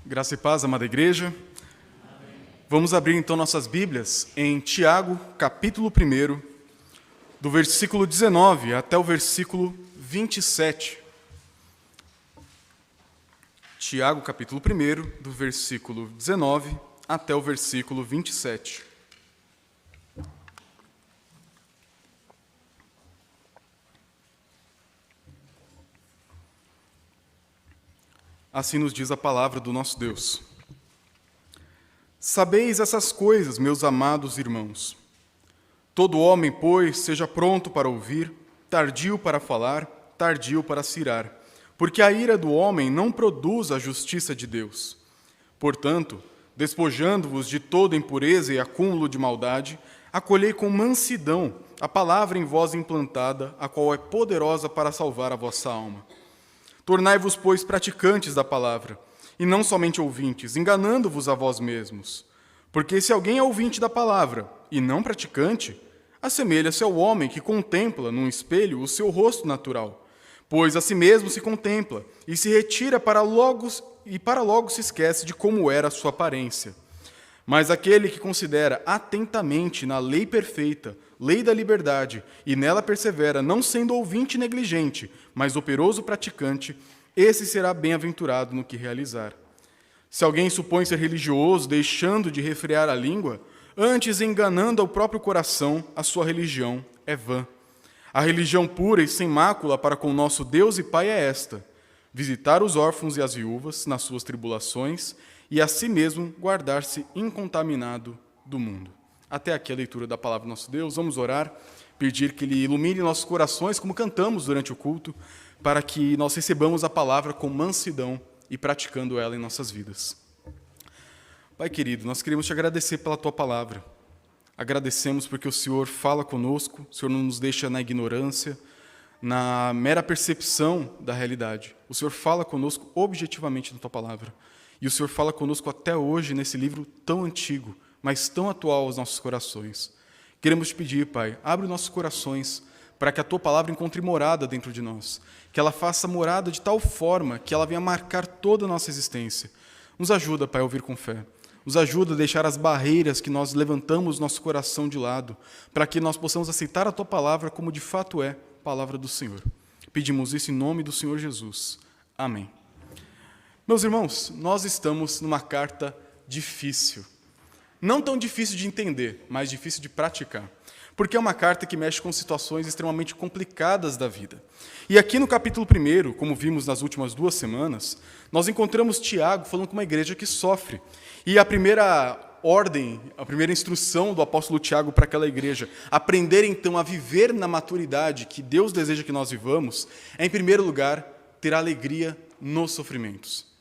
Graça e paz, amada igreja. Amém. Vamos abrir então nossas Bíblias em Tiago, capítulo 1, do versículo 19 até o versículo 27. Tiago, capítulo 1, do versículo 19 até o versículo 27. Assim nos diz a palavra do nosso Deus. Sabeis essas coisas, meus amados irmãos. Todo homem, pois, seja pronto para ouvir, tardio para falar, tardio para se irar, porque a ira do homem não produz a justiça de Deus. Portanto, despojando-vos de toda impureza e acúmulo de maldade, acolhei com mansidão a palavra em vós implantada, a qual é poderosa para salvar a vossa alma. Tornai-vos, pois, praticantes da palavra, e não somente ouvintes, enganando-vos a vós mesmos. Porque se alguém é ouvinte da palavra e não praticante, assemelha-se ao homem que contempla num espelho o seu rosto natural, pois a si mesmo se contempla e se retira para logo se esquece de como era a sua aparência. Mas aquele que considera atentamente na lei perfeita, lei da liberdade, e nela persevera, não sendo ouvinte negligente, mas operoso praticante, esse será bem-aventurado no que realizar. Se alguém supõe ser religioso, deixando de refrear a língua, antes enganando ao próprio coração, a sua religião é vã. A religião pura e sem mácula para com nosso Deus e Pai é esta: visitar os órfãos e as viúvas nas suas tribulações e a si mesmo guardar-se incontaminado do mundo. Até aqui a leitura da palavra do nosso Deus. Vamos orar, pedir que Ele ilumine nossos corações, como cantamos durante o culto, para que nós recebamos a palavra com mansidão e praticando ela em nossas vidas. Pai querido, nós queremos te agradecer pela Tua palavra. Agradecemos porque o Senhor fala conosco, o Senhor não nos deixa na ignorância, na mera percepção da realidade. O Senhor fala conosco objetivamente na Tua palavra. E o Senhor fala conosco até hoje nesse livro tão antigo, mas tão atual aos nossos corações. Queremos te pedir, Pai, abre nossos corações para que a Tua palavra encontre morada dentro de nós, que ela faça morada de tal forma que ela venha marcar toda a nossa existência. Nos ajuda, Pai, a ouvir com fé. Nos ajuda a deixar as barreiras que nós levantamos nosso coração de lado, para que nós possamos aceitar a Tua palavra como de fato é, palavra do Senhor. Pedimos isso em nome do Senhor Jesus. Amém. Meus irmãos, nós estamos numa carta difícil. Não tão difícil de entender, mas difícil de praticar. Porque é uma carta que mexe com situações extremamente complicadas da vida. E aqui no capítulo 1, como vimos nas últimas 2 semanas, nós encontramos Tiago falando com uma igreja que sofre. E a primeira ordem, a primeira instrução do apóstolo Tiago para aquela igreja, aprender então a viver na maturidade que Deus deseja que nós vivamos, é, em primeiro lugar, ter alegria nos sofrimentos.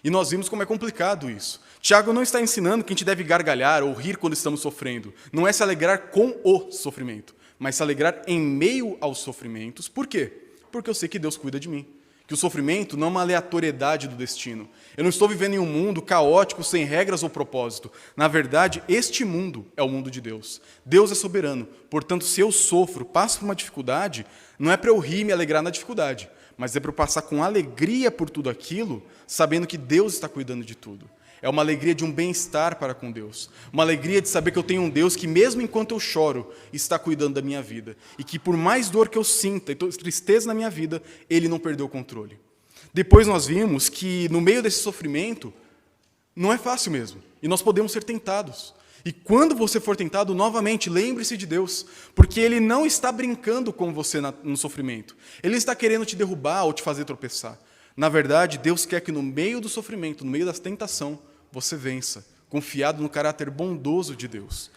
E nós vimos como é complicado isso. Tiago não está ensinando que a gente deve gargalhar ou rir quando estamos sofrendo. Não é se alegrar com o sofrimento, mas se alegrar em meio aos sofrimentos. Por quê? Porque eu sei que Deus cuida de mim. Que o sofrimento não é uma aleatoriedade do destino. Eu não estou vivendo em um mundo caótico, sem regras ou propósito. Na verdade, este mundo é o mundo de Deus. Deus é soberano. Portanto, se eu sofro, passo por uma dificuldade, não é para eu rir e me alegrar na dificuldade, mas é para eu passar com alegria por tudo aquilo, sabendo que Deus está cuidando de tudo. É uma alegria de um bem-estar para com Deus. Uma alegria de saber que eu tenho um Deus que, mesmo enquanto eu choro, está cuidando da minha vida. E que, por mais dor que eu sinta e tristeza na minha vida, Ele não perdeu o controle. Depois nós vimos que, no meio desse sofrimento, não é fácil mesmo. E nós podemos ser tentados. E quando você for tentado, novamente, lembre-se de Deus, porque Ele não está brincando com você no sofrimento. Ele está querendo te derrubar ou te fazer tropeçar. Na verdade, Deus quer que no meio do sofrimento, no meio da tentação, você vença, confiado no caráter bondoso de Deus.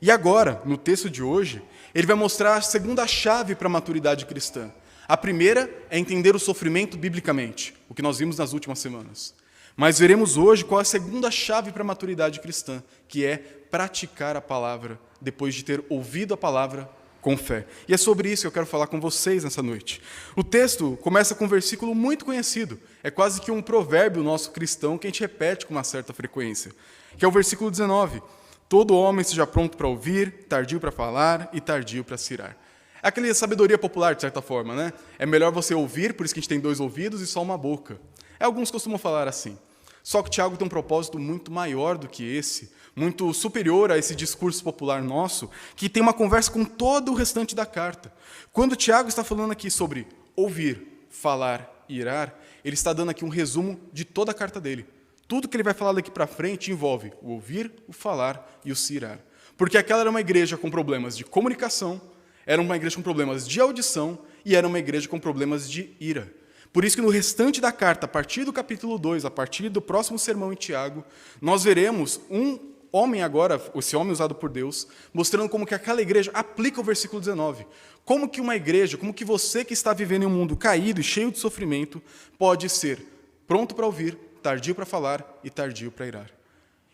E agora, no texto de hoje, ele vai mostrar a segunda chave para a maturidade cristã. A primeira é entender o sofrimento biblicamente, o que nós vimos nas últimas semanas. Mas veremos hoje qual é a segunda chave para a maturidade cristã, que é praticar a palavra, depois de ter ouvido a palavra com fé. E é sobre isso que eu quero falar com vocês nessa noite. O texto começa com um versículo muito conhecido. É quase que um provérbio nosso cristão que a gente repete com uma certa frequência, que é o versículo 19. Todo homem seja pronto para ouvir, tardio para falar e tardio para se irar. É aquela sabedoria popular, de certa forma, né? É melhor você ouvir, por isso que a gente tem 2 ouvidos e só uma boca. Alguns costumam falar assim. Só que Tiago tem um propósito muito maior do que esse, muito superior a esse discurso popular nosso, que tem uma conversa com todo o restante da carta. Quando Tiago está falando aqui sobre ouvir, falar e irar, ele está dando aqui um resumo de toda a carta dele. Tudo que ele vai falar daqui para frente envolve o ouvir, o falar e o se irar. Porque aquela era uma igreja com problemas de comunicação, era uma igreja com problemas de audição e era uma igreja com problemas de ira. Por isso que no restante da carta, a partir do capítulo 2, a partir do próximo sermão em Tiago, nós veremos um homem agora, esse homem usado por Deus, mostrando como que aquela igreja aplica o versículo 19. Como que uma igreja, como que você que está vivendo em um mundo caído e cheio de sofrimento, pode ser pronto para ouvir, tardio para falar e tardio para irar.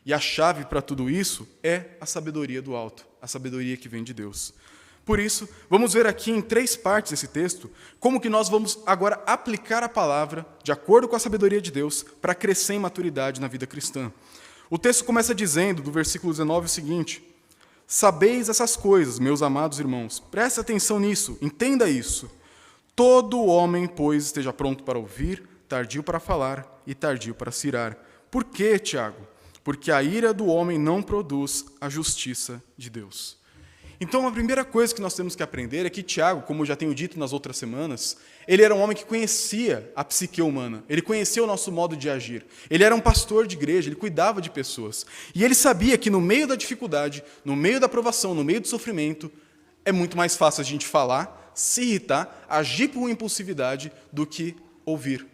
E a chave para tudo isso é a sabedoria do alto, a sabedoria que vem de Deus. Por isso, vamos ver aqui em 3 partes desse texto, como que nós vamos agora aplicar a palavra, de acordo com a sabedoria de Deus, para crescer em maturidade na vida cristã. O texto começa dizendo, do versículo 19, o seguinte: sabeis essas coisas, meus amados irmãos, preste atenção nisso, entenda isso. Todo homem, pois, esteja pronto para ouvir, tardio para falar e tardio para se irar. Por quê, Tiago? Porque a ira do homem não produz a justiça de Deus. Então, a primeira coisa que nós temos que aprender é que Tiago, como eu já tenho dito nas outras semanas, ele era um homem que conhecia a psique humana, ele conhecia o nosso modo de agir. Ele era um pastor de igreja, ele cuidava de pessoas. E ele sabia que no meio da dificuldade, no meio da provação, no meio do sofrimento, é muito mais fácil a gente falar, se irritar, agir por impulsividade, do que ouvir,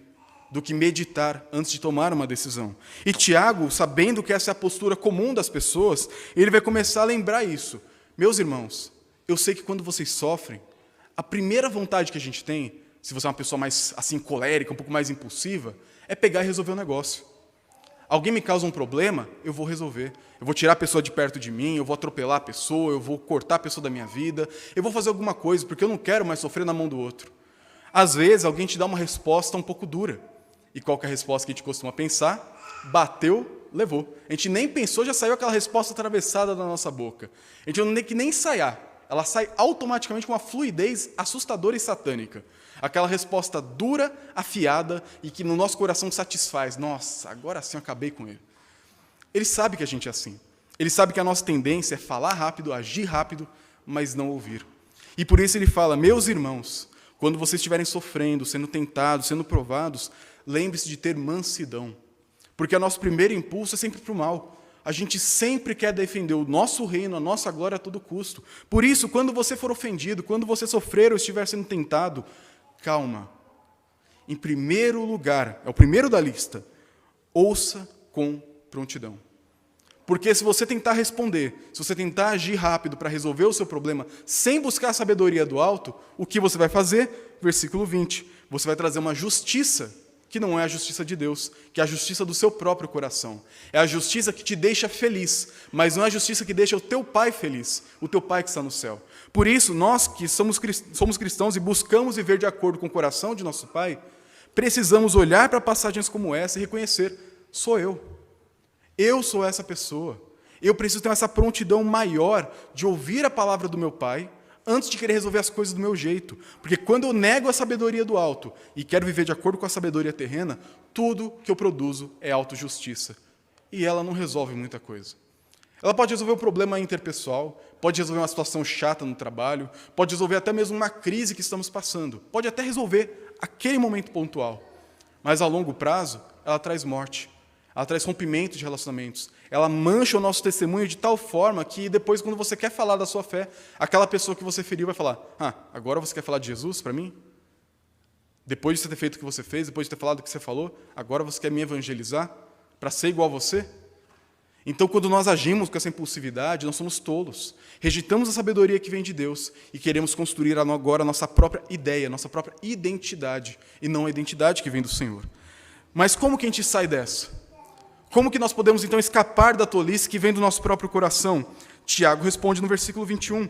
do que meditar antes de tomar uma decisão. E Tiago, sabendo que essa é a postura comum das pessoas, ele vai começar a lembrar isso. Meus irmãos, eu sei que quando vocês sofrem, a primeira vontade que a gente tem, se você é uma pessoa mais assim colérica, um pouco mais impulsiva, é pegar e resolver o negócio. Alguém me causa um problema, eu vou resolver. Eu vou tirar a pessoa de perto de mim, eu vou atropelar a pessoa, eu vou cortar a pessoa da minha vida, eu vou fazer alguma coisa, porque eu não quero mais sofrer na mão do outro. Às vezes, alguém te dá uma resposta um pouco dura. E qual que é a resposta que a gente costuma pensar? Bateu, levou. A gente nem pensou, já saiu aquela resposta atravessada da nossa boca. A gente não tem que nem ensaiar. Ela sai automaticamente com uma fluidez assustadora e satânica. Aquela resposta dura, afiada e que no nosso coração satisfaz. Nossa, agora sim eu acabei com ele. Ele sabe que a gente é assim. Ele sabe que a nossa tendência é falar rápido, agir rápido, mas não ouvir. E por isso ele fala: meus irmãos, quando vocês estiverem sofrendo, sendo tentados, sendo provados, lembre-se de ter mansidão. Porque o nosso primeiro impulso é sempre para o mal. A gente sempre quer defender o nosso reino, a nossa glória a todo custo. Por isso, quando você for ofendido, quando você sofrer ou estiver sendo tentado, calma. Em primeiro lugar, é o primeiro da lista, ouça com prontidão. Porque se você tentar responder, se você tentar agir rápido para resolver o seu problema, sem buscar a sabedoria do alto, o que você vai fazer? Versículo 20. Você vai trazer uma justiça que não é a justiça de Deus, que é a justiça do seu próprio coração. É a justiça que te deixa feliz, mas não é a justiça que deixa o teu Pai feliz, o teu Pai que está no céu. Por isso, nós que somos cristãos e buscamos viver de acordo com o coração de nosso Pai, precisamos olhar para passagens como essa e reconhecer: sou eu. Eu sou essa pessoa. Eu preciso ter essa prontidão maior de ouvir a palavra do meu Pai antes de querer resolver as coisas do meu jeito. Porque quando eu nego a sabedoria do alto e quero viver de acordo com a sabedoria terrena, tudo que eu produzo é autojustiça. E ela não resolve muita coisa. Ela pode resolver um problema interpessoal, pode resolver uma situação chata no trabalho, pode resolver até mesmo uma crise que estamos passando, pode até resolver aquele momento pontual. Mas a longo prazo, ela traz morte, ela traz rompimento de relacionamentos, ela mancha o nosso testemunho de tal forma que depois, quando você quer falar da sua fé, aquela pessoa que você feriu vai falar: agora você quer falar de Jesus para mim? Depois de você ter feito o que você fez, depois de ter falado o que você falou, agora você quer me evangelizar para ser igual a você? Então, quando nós agimos com essa impulsividade, nós somos tolos. Rejeitamos a sabedoria que vem de Deus e queremos construir agora a nossa própria ideia, a nossa própria identidade, e não a identidade que vem do Senhor. Mas como que a gente sai dessa? Como que nós podemos, então, escapar da tolice que vem do nosso próprio coração? Tiago responde no versículo 21.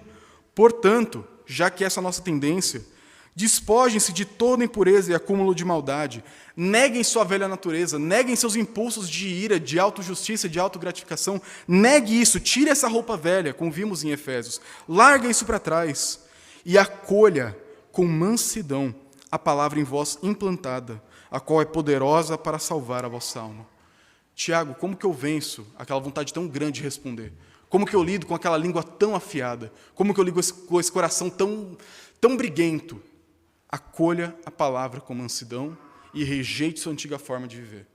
Portanto, já que essa é a nossa tendência, despojem-se de toda impureza e acúmulo de maldade, neguem sua velha natureza, neguem seus impulsos de ira, de autojustiça, de autogratificação, negue isso, tire essa roupa velha, como vimos em Efésios, larga isso para trás e acolha com mansidão a palavra em vós implantada, a qual é poderosa para salvar a vossa alma. Tiago, como que eu venço aquela vontade tão grande de responder? Como que eu lido com aquela língua tão afiada? Como que eu lido com esse coração tão briguento? Acolha a palavra com mansidão e rejeite sua antiga forma de viver.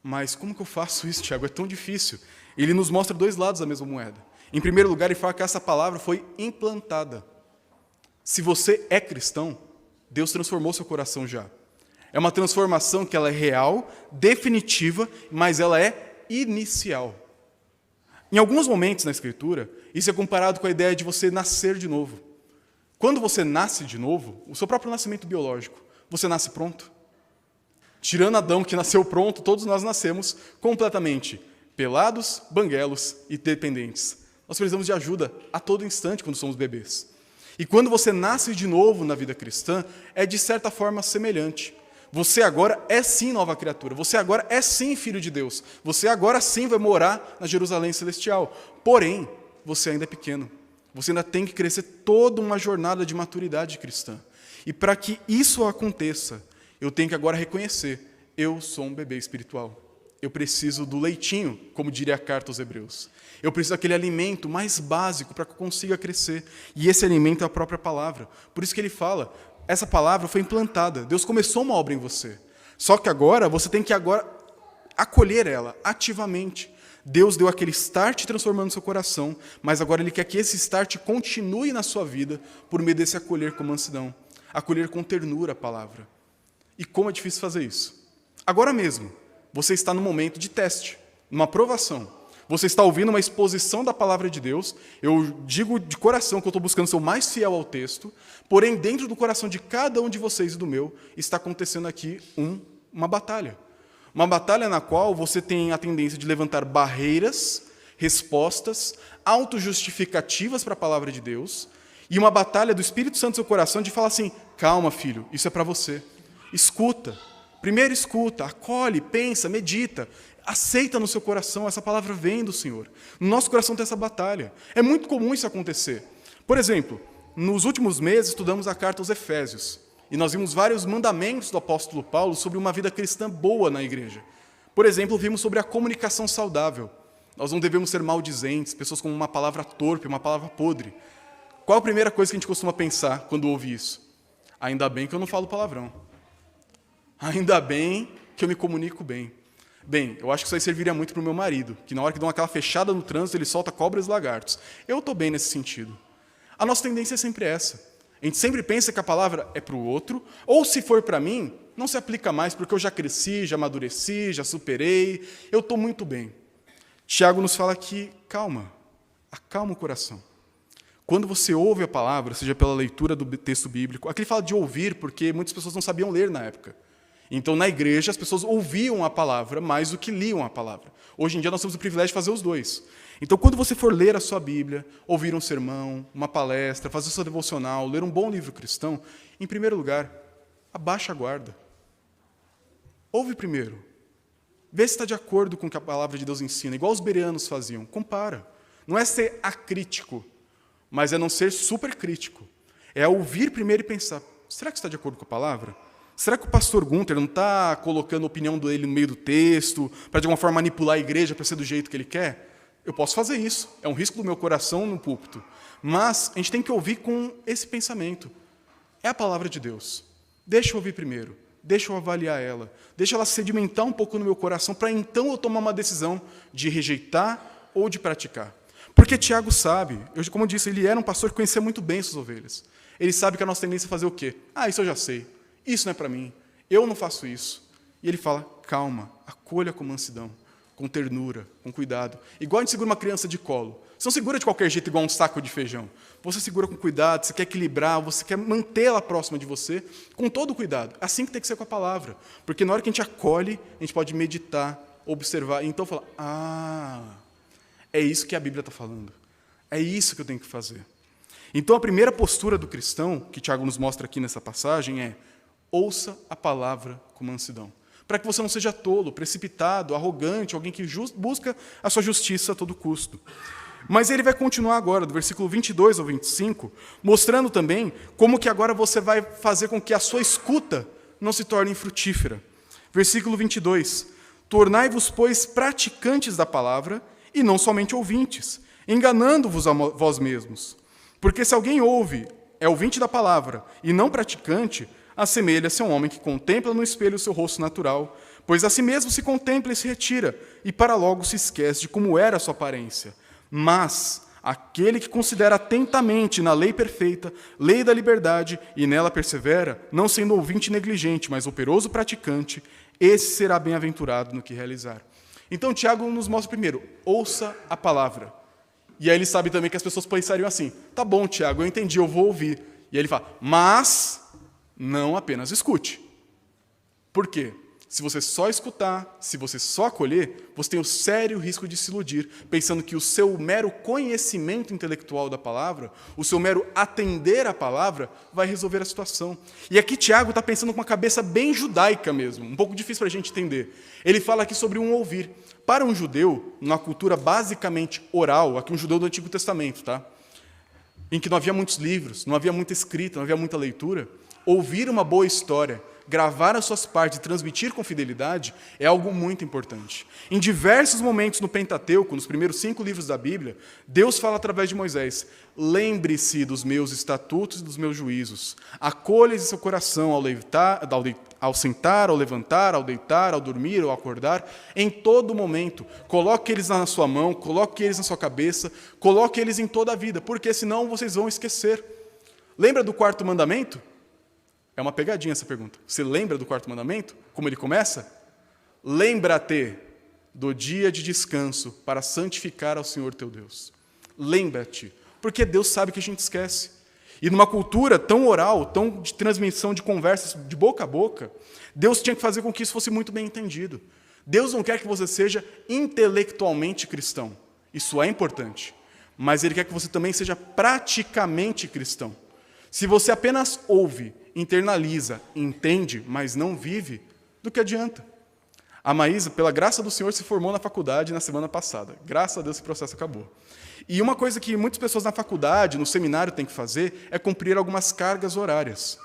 Mas como que eu faço isso, Tiago? É tão difícil. Ele nos mostra dois lados da mesma moeda. Em primeiro lugar, ele fala que essa palavra foi implantada. Se você é cristão, Deus transformou seu coração já. É uma transformação que ela é real, definitiva, mas ela é inicial. Em alguns momentos na Escritura, isso é comparado com a ideia de você nascer de novo. Quando você nasce de novo, o seu próprio nascimento biológico, você nasce pronto. Tirando Adão, que nasceu pronto, todos nós nascemos completamente pelados, banguelos e dependentes. Nós precisamos de ajuda a todo instante quando somos bebês. E quando você nasce de novo na vida cristã, é de certa forma semelhante. Você agora é sim nova criatura, você agora é sim filho de Deus, você agora sim vai morar na Jerusalém celestial. Porém, você ainda é pequeno, você ainda tem que crescer toda uma jornada de maturidade cristã. E para que isso aconteça, eu tenho que agora reconhecer, eu sou um bebê espiritual. Eu preciso do leitinho, como diria a carta aos Hebreus. Eu preciso daquele alimento mais básico para que eu consiga crescer. E esse alimento é a própria palavra. Por isso que ele fala, essa palavra foi implantada. Deus começou uma obra em você. Só que agora, você tem que acolher ela ativamente. Deus deu aquele start transformando seu coração, mas agora Ele quer que esse start continue na sua vida por meio desse acolher com mansidão. Acolher com ternura a palavra. E como é difícil fazer isso? Agora mesmo, você está num momento de teste, numa provação. Você está ouvindo uma exposição da palavra de Deus. Eu digo de coração que eu estou buscando ser o mais fiel ao texto, porém, dentro do coração de cada um de vocês e do meu, está acontecendo aqui uma batalha. Uma batalha na qual você tem a tendência de levantar barreiras, respostas, autojustificativas para a palavra de Deus, e uma batalha do Espírito Santo no seu coração de falar assim, calma, filho, isso é para você. Escuta. Primeiro escuta, acolhe, pensa, medita, aceita no seu coração, essa palavra vem do Senhor. No nosso coração tem essa batalha. É muito comum isso acontecer. Por exemplo, nos últimos meses estudamos a carta aos Efésios, e nós vimos vários mandamentos do apóstolo Paulo sobre uma vida cristã boa na igreja. Por exemplo, vimos sobre a comunicação saudável. Nós não devemos ser maldizentes, pessoas com uma palavra torpe, uma palavra podre. Qual a primeira coisa que a gente costuma pensar quando ouve isso? Ainda bem que eu não falo palavrão. Ainda bem que eu me comunico bem. Bem, eu acho que isso aí serviria muito para o meu marido, que na hora que dá aquela fechada no trânsito, ele solta cobras e lagartos. Eu estou bem nesse sentido. A nossa tendência é sempre essa. A gente sempre pensa que a palavra é para o outro, ou se for para mim, não se aplica mais, porque eu já cresci, já amadureci, já superei, eu estou muito bem. Tiago nos fala que, calma, acalma o coração. Quando você ouve a palavra, seja pela leitura do texto bíblico, aqui ele fala de ouvir, porque muitas pessoas não sabiam ler na época. Então, na igreja, as pessoas ouviam a palavra mais do que liam a palavra. Hoje em dia, nós temos o privilégio de fazer os dois. Então, quando você for ler a sua Bíblia, ouvir um sermão, uma palestra, fazer o seu devocional, ler um bom livro cristão, em primeiro lugar, abaixa a guarda. Ouve primeiro. Vê se está de acordo com o que a palavra de Deus ensina, igual os bereanos faziam. Compara. Não é ser acrítico, mas é não ser super crítico. É ouvir primeiro e pensar, será que está de acordo com a palavra? Será que o pastor Gunther não está colocando a opinião dele no meio do texto, para de alguma forma manipular a igreja para ser do jeito que ele quer? Eu posso fazer isso, é um risco do meu coração no púlpito. Mas a gente tem que ouvir com esse pensamento. É a palavra de Deus. Deixa eu ouvir primeiro, deixa eu avaliar ela, deixa ela sedimentar um pouco no meu coração, para então eu tomar uma decisão de rejeitar ou de praticar. Porque Tiago sabe, como eu disse, ele era um pastor que conhecia muito bem suas ovelhas. Ele sabe que a nossa tendência é fazer o quê? Isso eu já sei. Isso não é para mim, eu não faço isso. E ele fala, calma, acolha com mansidão, com ternura, com cuidado. Igual a gente segura uma criança de colo. Você não segura de qualquer jeito igual um saco de feijão. Você segura com cuidado, você quer equilibrar, você quer mantê-la próxima de você, com todo o cuidado. Assim que tem que ser com a palavra. Porque na hora que a gente acolhe, a gente pode meditar, observar, e então falar, é isso que a Bíblia está falando. É isso que eu tenho que fazer. Então a primeira postura do cristão, que Tiago nos mostra aqui nessa passagem, é ouça a palavra com mansidão. Para que você não seja tolo, precipitado, arrogante, alguém que busca a sua justiça a todo custo. Mas ele vai continuar agora, do versículo 22 ao 25, mostrando também como que agora você vai fazer com que a sua escuta não se torne infrutífera. Versículo 22. Tornai-vos, pois, praticantes da palavra, e não somente ouvintes, enganando-vos a vós mesmos. Porque se alguém ouve, é ouvinte da palavra, e não praticante, assemelha-se a um homem que contempla no espelho o seu rosto natural, pois a si mesmo se contempla e se retira, e para logo se esquece de como era a sua aparência. Mas aquele que considera atentamente na lei perfeita, lei da liberdade, e nela persevera, não sendo ouvinte negligente, mas operoso praticante, esse será bem-aventurado no que realizar. Então, Tiago nos mostra primeiro, ouça a palavra. E aí ele sabe também que as pessoas pensariam assim, tá bom, Tiago, eu entendi, eu vou ouvir. E aí ele fala, mas não apenas escute. Por quê? Se você só escutar, se você só acolher, você tem o sério risco de se iludir, pensando que o seu mero conhecimento intelectual da palavra, o seu mero atender à palavra, vai resolver a situação. E aqui Tiago está pensando com uma cabeça bem judaica mesmo, um pouco difícil para a gente entender. Ele fala aqui sobre um ouvir. Para um judeu, numa cultura basicamente oral, aqui um judeu do Antigo Testamento, tá? Em que não havia muitos livros, não havia muita escrita, não havia muita leitura, ouvir uma boa história, gravar as suas partes e transmitir com fidelidade é algo muito importante. Em diversos momentos no Pentateuco, nos primeiros 5 livros da Bíblia, Deus fala através de Moisés, lembre-se dos meus estatutos e dos meus juízos, acolha-os em seu coração ao sentar, ao levantar, ao deitar, ao dormir, ao acordar, em todo momento, coloque eles na sua mão, coloque eles na sua cabeça, coloque eles em toda a vida, porque senão vocês vão esquecer. Lembra do 4º mandamento? É uma pegadinha essa pergunta. Você lembra do 4º mandamento? Como ele começa? Lembra-te do dia de descanso para santificar ao Senhor teu Deus. Lembra-te, porque Deus sabe que a gente esquece. E numa cultura tão oral, tão de transmissão de conversas de boca a boca, Deus tinha que fazer com que isso fosse muito bem entendido. Deus não quer que você seja intelectualmente cristão. Isso é importante. Mas Ele quer que você também seja praticamente cristão. Se você apenas ouve, internaliza, entende, mas não vive, do que adianta? A Maísa, pela graça do Senhor, se formou na faculdade na semana passada. Graças a Deus esse processo acabou. E uma coisa que muitas pessoas na faculdade, no seminário, têm que fazer é cumprir algumas cargas horárias.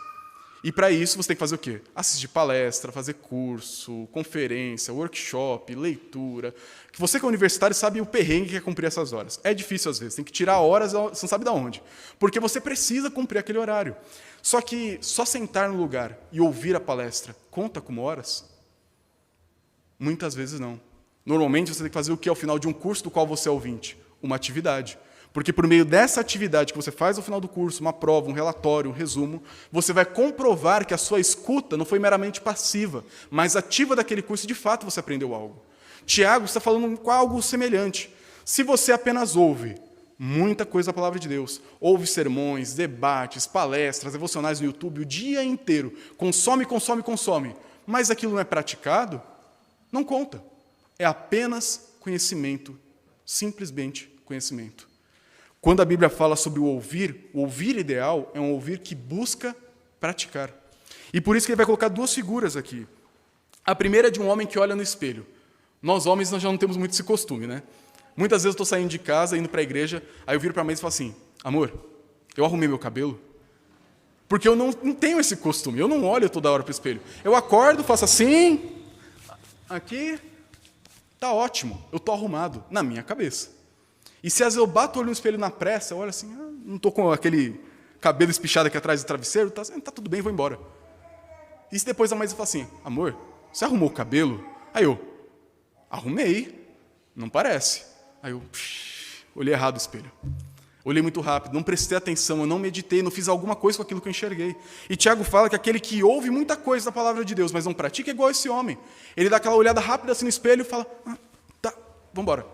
E para isso você tem que fazer o quê? Assistir palestra, fazer curso, conferência, workshop, leitura. Que você que é universitário sabe o perrengue que é cumprir essas horas. É difícil às vezes, tem que tirar horas, você não sabe de onde. Porque você precisa cumprir aquele horário. Só que só sentar no lugar e ouvir a palestra conta como horas? Muitas vezes não. Normalmente você tem que fazer o que ao final de um curso do qual você é ouvinte? Uma atividade. Porque por meio dessa atividade que você faz ao final do curso, uma prova, um relatório, um resumo, você vai comprovar que a sua escuta não foi meramente passiva, mas ativa daquele curso e de fato você aprendeu algo. Tiago está falando com algo semelhante. Se você apenas ouve muita coisa da palavra de Deus, ouve sermões, debates, palestras, devocionais no YouTube o dia inteiro, consome, mas aquilo não é praticado, não conta. É apenas conhecimento, simplesmente conhecimento. Quando a Bíblia fala sobre o ouvir ideal é um ouvir que busca praticar. E por isso que ele vai colocar 2 figuras aqui. A primeira é de um homem que olha no espelho. Nós homens nós já não temos muito esse costume, né? Muitas vezes eu estou saindo de casa, indo para a igreja, aí eu viro para a mãe e falo assim, amor, eu arrumei meu cabelo? Porque eu não tenho esse costume, eu não olho toda hora para o espelho. Eu acordo, faço assim, aqui, tá ótimo, eu estou arrumado, na minha cabeça. E se às vezes eu bato o olho no espelho na pressa, eu olho assim, não estou com aquele cabelo espichado aqui atrás do travesseiro, tá tudo bem, vou embora. E se depois a mãe fala assim, amor, você arrumou o cabelo? Aí eu, arrumei, não parece. Aí eu, olhei errado o espelho. Olhei muito rápido, não prestei atenção, eu não meditei, não fiz alguma coisa com aquilo que eu enxerguei. E Tiago fala que aquele que ouve muita coisa da palavra de Deus, mas não pratica, é igual esse homem. Ele dá aquela olhada rápida assim no espelho e fala, tá, vamos embora.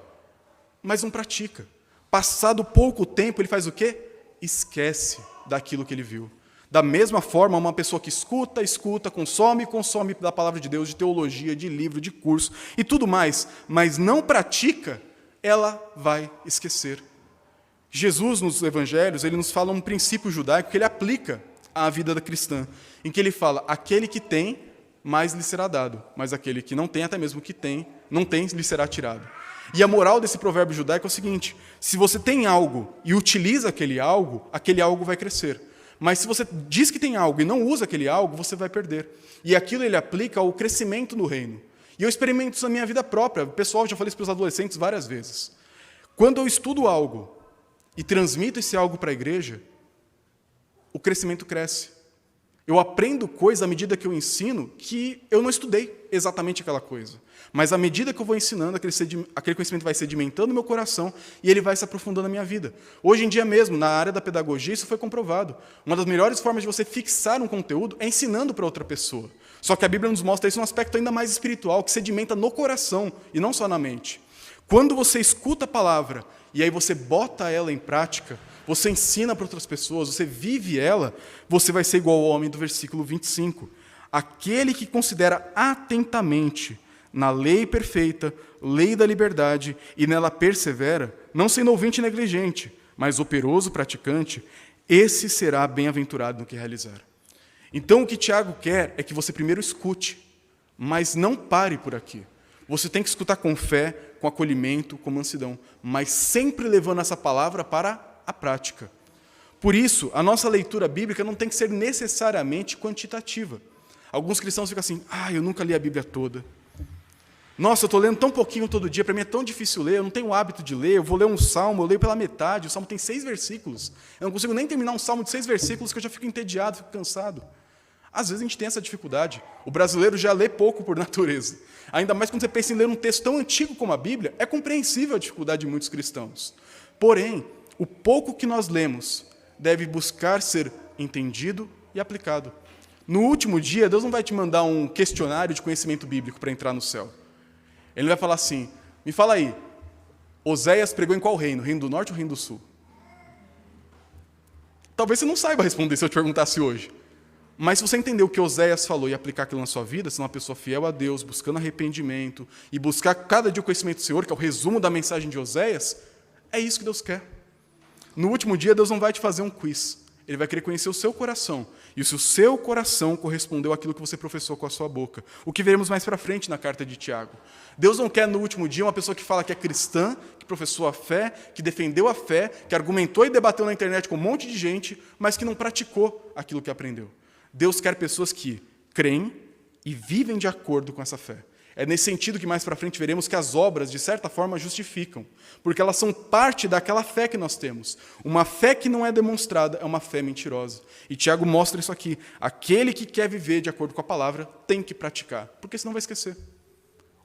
Mas não pratica. Passado pouco tempo, ele faz o quê? Esquece daquilo que ele viu. Da mesma forma, uma pessoa que escuta, consome da palavra de Deus, de teologia, de livro, de curso e tudo mais, mas não pratica, ela vai esquecer. Jesus, nos evangelhos, ele nos fala um princípio judaico que ele aplica à vida da cristã, em que ele fala, aquele que tem, mais lhe será dado, mas aquele que não tem, até mesmo que tem, não tem, lhe será tirado. E a moral desse provérbio judaico é o seguinte, se você tem algo e utiliza aquele algo vai crescer. Mas se você diz que tem algo e não usa aquele algo, você vai perder. E aquilo ele aplica ao crescimento no reino. E eu experimento isso na minha vida própria. Pessoal, já falei isso para os adolescentes várias vezes. Quando eu estudo algo e transmito esse algo para a igreja, o crescimento cresce. Eu aprendo coisa à medida que eu ensino que eu não estudei exatamente aquela coisa. Mas à medida que eu vou ensinando, aquele conhecimento vai sedimentando no meu coração e ele vai se aprofundando na minha vida. Hoje em dia mesmo, na área da pedagogia, isso foi comprovado. Uma das melhores formas de você fixar um conteúdo é ensinando para outra pessoa. Só que a Bíblia nos mostra isso num aspecto ainda mais espiritual, que sedimenta no coração e não só na mente. Quando você escuta a palavra e aí você bota ela em prática, você ensina para outras pessoas, você vive ela, você vai ser igual ao homem do versículo 25. Aquele que considera atentamente na lei perfeita, lei da liberdade, e nela persevera, não sendo ouvinte negligente, mas operoso praticante, esse será bem-aventurado no que realizar. Então, o que Tiago quer é que você primeiro escute, mas não pare por aqui. Você tem que escutar com fé, com acolhimento, com mansidão, mas sempre levando essa palavra para a prática. Por isso, a nossa leitura bíblica não tem que ser necessariamente quantitativa. Alguns cristãos ficam assim, eu nunca li a Bíblia toda. Nossa, eu estou lendo tão pouquinho todo dia, para mim é tão difícil ler, eu não tenho o hábito de ler, eu vou ler um salmo, eu leio pela metade, o salmo tem 6 versículos. Eu não consigo nem terminar um salmo de 6 versículos, que eu já fico entediado, fico cansado. Às vezes a gente tem essa dificuldade. O brasileiro já lê pouco por natureza. Ainda mais quando você pensa em ler um texto tão antigo como a Bíblia, é compreensível a dificuldade de muitos cristãos. Porém, o pouco que nós lemos deve buscar ser entendido e aplicado. No último dia, Deus não vai te mandar um questionário de conhecimento bíblico para entrar no céu. Ele vai falar assim, me fala aí, Oséias pregou em qual reino? Reino do Norte ou Reino do Sul? Talvez você não saiba responder se eu te perguntasse hoje. Mas se você entender o que Oséias falou e aplicar aquilo na sua vida, ser uma pessoa fiel a Deus, buscando arrependimento, e buscar cada dia o conhecimento do Senhor, que é o resumo da mensagem de Oséias, é isso que Deus quer. No último dia, Deus não vai te fazer um quiz. Ele vai querer conhecer o seu coração. E se o seu coração correspondeu àquilo que você professou com a sua boca. O que veremos mais para frente na carta de Tiago. Deus não quer, no último dia, uma pessoa que fala que é cristã, que professou a fé, que defendeu a fé, que argumentou e debateu na internet com um monte de gente, mas que não praticou aquilo que aprendeu. Deus quer pessoas que creem e vivem de acordo com essa fé. É nesse sentido que mais para frente veremos que as obras, de certa forma, justificam, porque elas são parte daquela fé que nós temos. Uma fé que não é demonstrada é uma fé mentirosa. E Tiago mostra isso aqui. Aquele que quer viver de acordo com a palavra tem que praticar, porque senão vai esquecer.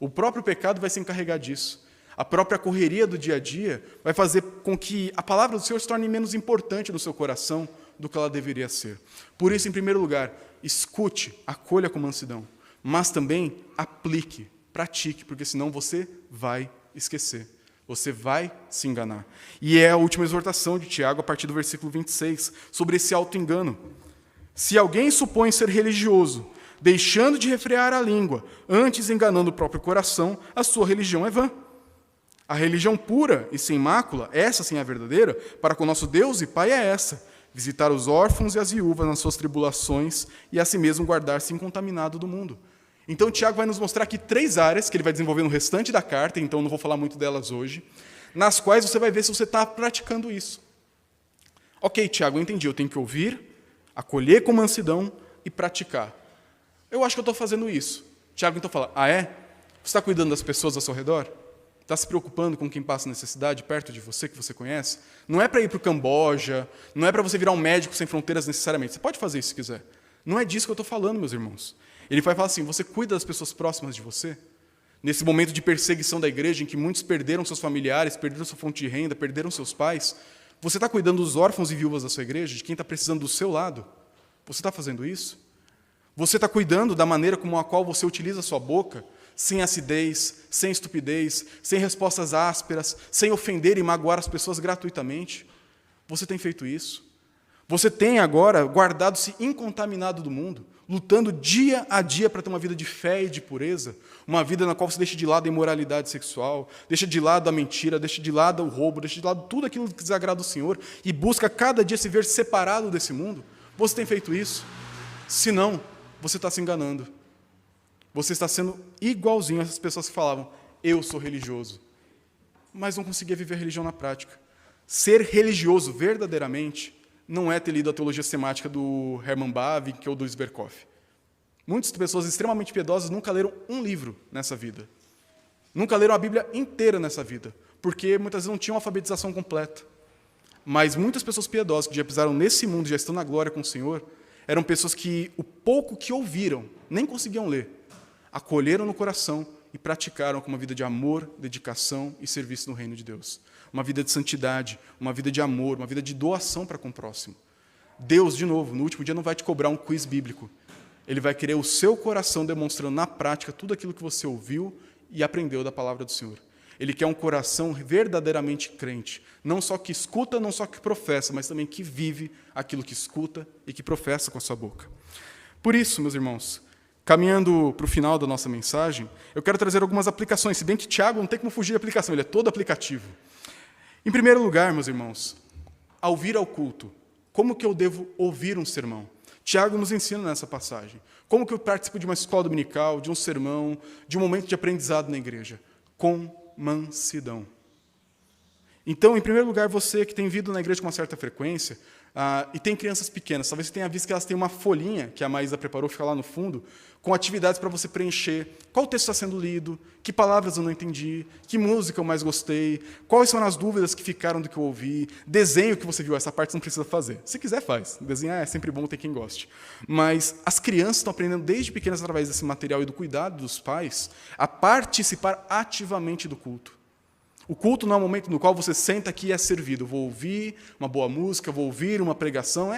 O próprio pecado vai se encarregar disso. A própria correria do dia a dia vai fazer com que a palavra do Senhor se torne menos importante no seu coração do que ela deveria ser. Por isso, em primeiro lugar, escute, acolha com mansidão. Mas também aplique, pratique, porque senão você vai esquecer, você vai se enganar. E é a última exortação de Tiago, a partir do versículo 26, sobre esse auto-engano. Se alguém supõe ser religioso, deixando de refrear a língua, antes enganando o próprio coração, a sua religião é vã. A religião pura e sem mácula, essa sim é a verdadeira, para com nosso Deus e Pai é essa: visitar os órfãos e as viúvas nas suas tribulações e a si mesmo guardar-se incontaminado do mundo. Então, Tiago vai nos mostrar aqui 3 áreas que ele vai desenvolver no restante da carta, então não vou falar muito delas hoje, nas quais você vai ver se você está praticando isso. Ok, Tiago, eu entendi, eu tenho que ouvir, acolher com mansidão e praticar. Eu acho que eu estou fazendo isso. Tiago então fala, é? Você está cuidando das pessoas ao seu redor? Está se preocupando com quem passa necessidade perto de você, que você conhece? Não é para ir para o Camboja, não é para você virar um médico sem fronteiras necessariamente. Você pode fazer isso se quiser. Não é disso que eu estou falando, meus irmãos. Ele vai falar assim, você cuida das pessoas próximas de você? Nesse momento de perseguição da igreja, em que muitos perderam seus familiares, perderam sua fonte de renda, perderam seus pais, você está cuidando dos órfãos e viúvas da sua igreja, de quem está precisando do seu lado? Você está fazendo isso? Você está cuidando da maneira como a qual você utiliza a sua boca, sem acidez, sem estupidez, sem respostas ásperas, sem ofender e magoar as pessoas gratuitamente? Você tem feito isso? Você tem agora guardado-se incontaminado do mundo, lutando dia a dia para ter uma vida de fé e de pureza, uma vida na qual você deixa de lado a imoralidade sexual, deixa de lado a mentira, deixa de lado o roubo, deixa de lado tudo aquilo que desagrada o Senhor e busca cada dia se ver separado desse mundo? Você tem feito isso? Se não, você está se enganando. Você está sendo igualzinho a essas pessoas que falavam, eu sou religioso, mas não conseguia viver a religião na prática. Ser religioso verdadeiramente não é ter lido a teologia sistemática do Herman Bavinck ou do Sverkov. Muitas pessoas extremamente piedosas nunca leram um livro nessa vida. Nunca leram a Bíblia inteira nessa vida, porque muitas vezes não tinham alfabetização completa. Mas muitas pessoas piedosas que já pisaram nesse mundo, já estão na glória com o Senhor, eram pessoas que o pouco que ouviram, nem conseguiam ler, acolheram no coração e praticaram com uma vida de amor, dedicação e serviço no reino de Deus. Uma vida de santidade, uma vida de amor, uma vida de doação para com o próximo. Deus, de novo, no último dia não vai te cobrar um quiz bíblico. Ele vai querer o seu coração demonstrando na prática tudo aquilo que você ouviu e aprendeu da palavra do Senhor. Ele quer um coração verdadeiramente crente, não só que escuta, não só que professa, mas também que vive aquilo que escuta e que professa com a sua boca. Por isso, meus irmãos, caminhando para o final da nossa mensagem, eu quero trazer algumas aplicações, se bem que Tiago não tem como fugir de aplicação, ele é todo aplicativo. Em primeiro lugar, meus irmãos, ao vir ao culto, como que eu devo ouvir um sermão? Tiago nos ensina nessa passagem. Como que eu participo de uma escola dominical, de um sermão, de um momento de aprendizado na igreja? Com mansidão. Então, em primeiro lugar, você que tem vindo na igreja com uma certa frequência, e tem crianças pequenas, talvez você tenha visto que elas têm uma folhinha, que a Maísa preparou, fica lá no fundo, com atividades para você preencher. Qual texto está sendo lido? Que palavras eu não entendi? Que música eu mais gostei? Quais são as dúvidas que ficaram do que eu ouvi? Desenho que você viu, essa parte você não precisa fazer. Se quiser, faz. Desenhar é sempre bom, tem quem goste. Mas as crianças estão aprendendo desde pequenas, através desse material e do cuidado dos pais, a participar ativamente do culto. O culto não é um momento no qual você senta aqui e é servido. Eu vou ouvir uma boa música, vou ouvir uma pregação,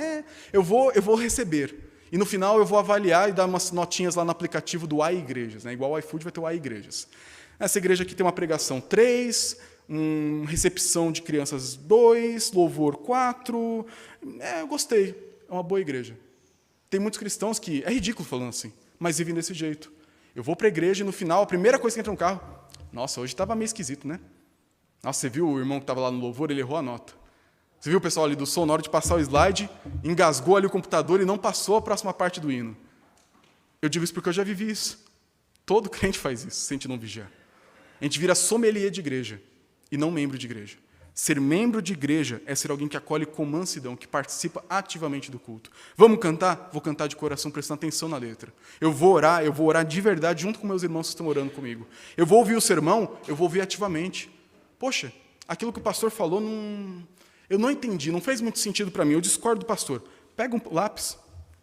eu vou receber. E no final eu vou avaliar e dar umas notinhas lá no aplicativo do iGrejas, né? Igual o iFood vai ter o iGrejas. Essa igreja aqui tem uma pregação 3, recepção de crianças 2, louvor 4. Eu gostei, é uma boa igreja. Tem muitos cristãos que, é ridículo falando assim, mas vivem desse jeito. Eu vou para a igreja e no final, a primeira coisa que entra no carro, nossa, hoje estava meio esquisito, né? Nossa, você viu o irmão que estava lá no louvor, ele errou a nota. Você viu o pessoal ali do som, na hora de passar o slide, engasgou ali o computador e não passou a próxima parte do hino. Eu digo isso porque eu já vivi isso. Todo crente faz isso, se a gente não vigiar. A gente vira sommelier de igreja e não membro de igreja. Ser membro de igreja é ser alguém que acolhe com mansidão, que participa ativamente do culto. Vamos cantar? Vou cantar de coração, prestando atenção na letra. Eu vou orar de verdade junto com meus irmãos que estão orando comigo. Eu vou ouvir o sermão, eu vou ouvir ativamente. Poxa, aquilo que o pastor falou, eu não entendi, não fez muito sentido para mim, eu discordo do pastor. Pega um lápis,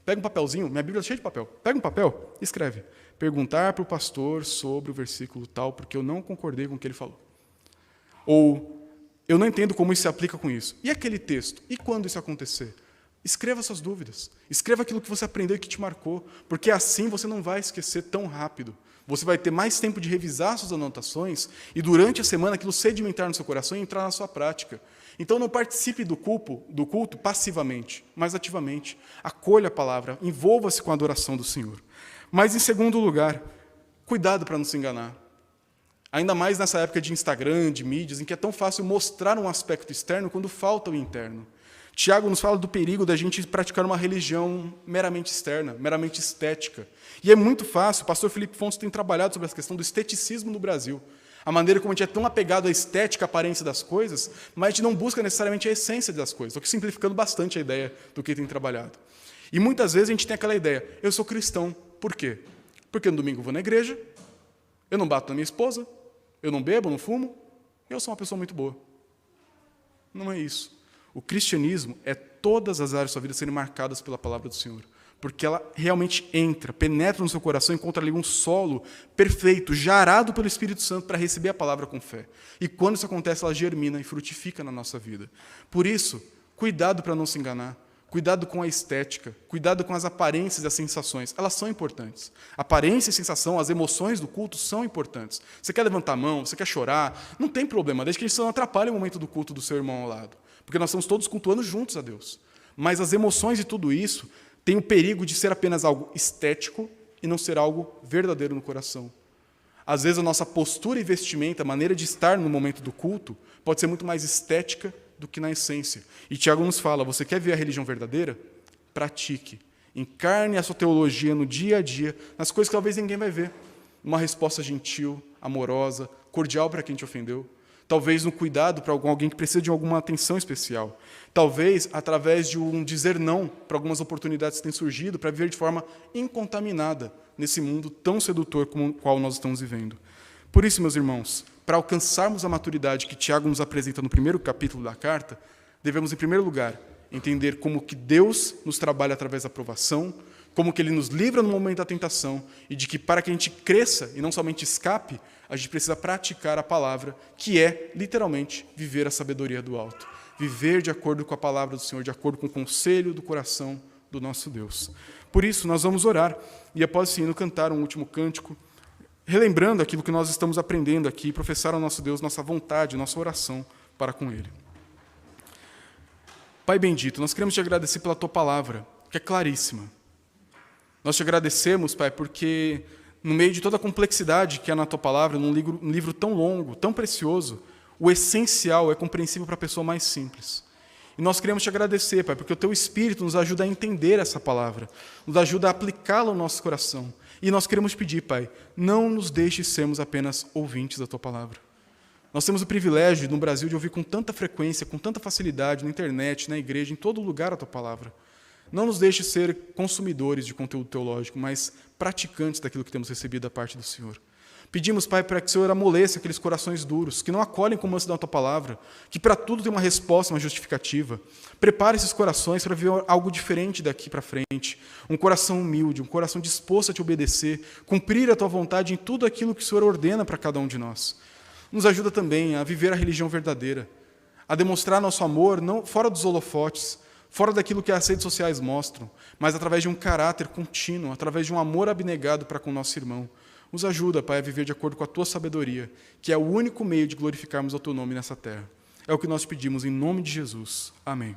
pega um papelzinho, minha Bíblia é cheia de papel, pega um papel e escreve. Perguntar para o pastor sobre o versículo tal, porque eu não concordei com o que ele falou. Ou, eu não entendo como isso se aplica com isso. E aquele texto? E quando isso acontecer? Escreva suas dúvidas, escreva aquilo que você aprendeu e que te marcou, porque assim você não vai esquecer tão rápido. Você vai ter mais tempo de revisar suas anotações e, durante a semana, aquilo sedimentar no seu coração e entrar na sua prática. Então, não participe do culto passivamente, mas ativamente. Acolha a palavra, envolva-se com a adoração do Senhor. Mas, em segundo lugar, cuidado para não se enganar. Ainda mais nessa época de Instagram, de mídias, em que é tão fácil mostrar um aspecto externo quando falta o interno. Tiago nos fala do perigo da gente praticar uma religião meramente externa, meramente estética. E é muito fácil, o pastor Felipe Fontes tem trabalhado sobre essa questão do esteticismo no Brasil. A maneira como a gente é tão apegado à estética, à aparência das coisas, mas a gente não busca necessariamente a essência das coisas. Estou aqui simplificando bastante a ideia do que tem trabalhado. E muitas vezes a gente tem aquela ideia, eu sou cristão. Por quê? Porque no domingo eu vou na igreja, eu não bato na minha esposa, eu não bebo, não fumo, eu sou uma pessoa muito boa. Não é isso. O cristianismo é todas as áreas da sua vida serem marcadas pela palavra do Senhor, porque ela realmente entra, penetra no seu coração, encontra ali um solo perfeito, jarado pelo Espírito Santo para receber a palavra com fé. E quando isso acontece, ela germina e frutifica na nossa vida. Por isso, cuidado para não se enganar, cuidado com a estética, cuidado com as aparências e as sensações. Elas são importantes. Aparência e sensação, as emoções do culto são importantes. Você quer levantar a mão, você quer chorar, não tem problema, desde que isso não atrapalhe o momento do culto do seu irmão ao lado. Porque nós estamos todos cultuando juntos a Deus. Mas as emoções e tudo isso tem o perigo de ser apenas algo estético e não ser algo verdadeiro no coração. Às vezes a nossa postura e vestimenta, a maneira de estar no momento do culto, pode ser muito mais estética do que na essência. E Tiago nos fala, você quer ver a religião verdadeira? Pratique. Encarne a sua teologia no dia a dia, nas coisas que talvez ninguém vai ver. Uma resposta gentil, amorosa, cordial para quem te ofendeu. talvez no cuidado para alguém que precisa de alguma atenção especial, talvez através de um dizer não para algumas oportunidades que têm surgido, para viver de forma incontaminada nesse mundo tão sedutor como o qual nós estamos vivendo. Por isso, meus irmãos, para alcançarmos a maturidade que Tiago nos apresenta no primeiro capítulo da carta, devemos, em primeiro lugar, entender como que Deus nos trabalha através da provação, como que Ele nos livra no momento da tentação, e de que para que a gente cresça e não somente escape, a gente precisa praticar a palavra, que é, literalmente, viver a sabedoria do alto. Viver de acordo com a palavra do Senhor, de acordo com o conselho do coração do nosso Deus. Por isso, nós vamos orar, e após esse hino cantar um último cântico, relembrando aquilo que nós estamos aprendendo aqui, professar ao nosso Deus nossa vontade, nossa oração para com Ele. Pai bendito, nós queremos te agradecer pela Tua palavra, que é claríssima. Nós te agradecemos, Pai, porque no meio de toda a complexidade que há na Tua palavra, num livro tão longo, tão precioso, o essencial é compreensível para a pessoa mais simples. E nós queremos te agradecer, Pai, porque o Teu Espírito nos ajuda a entender essa palavra, nos ajuda a aplicá-la ao nosso coração. E nós queremos te pedir, Pai, não nos deixe sermos apenas ouvintes da Tua palavra. Nós temos o privilégio, no Brasil, de ouvir com tanta frequência, com tanta facilidade, na internet, na igreja, em todo lugar a Tua palavra. Não nos deixe ser consumidores de conteúdo teológico, mas praticantes daquilo que temos recebido da parte do Senhor. Pedimos, Pai, para que o Senhor amoleça aqueles corações duros, que não acolhem com mansidão a Tua palavra, que para tudo tem uma resposta, uma justificativa. Prepare esses corações para viver algo diferente daqui para frente. Um coração humilde, um coração disposto a Te obedecer, cumprir a Tua vontade em tudo aquilo que o Senhor ordena para cada um de nós. Nos ajuda também a viver a religião verdadeira, a demonstrar nosso amor não fora dos holofotes, fora daquilo que as redes sociais mostram, mas através de um caráter contínuo, através de um amor abnegado para com o nosso irmão. Nos ajuda, Pai, a viver de acordo com a Tua sabedoria, que é o único meio de glorificarmos o Teu nome nessa terra. É o que nós pedimos em nome de Jesus. Amém.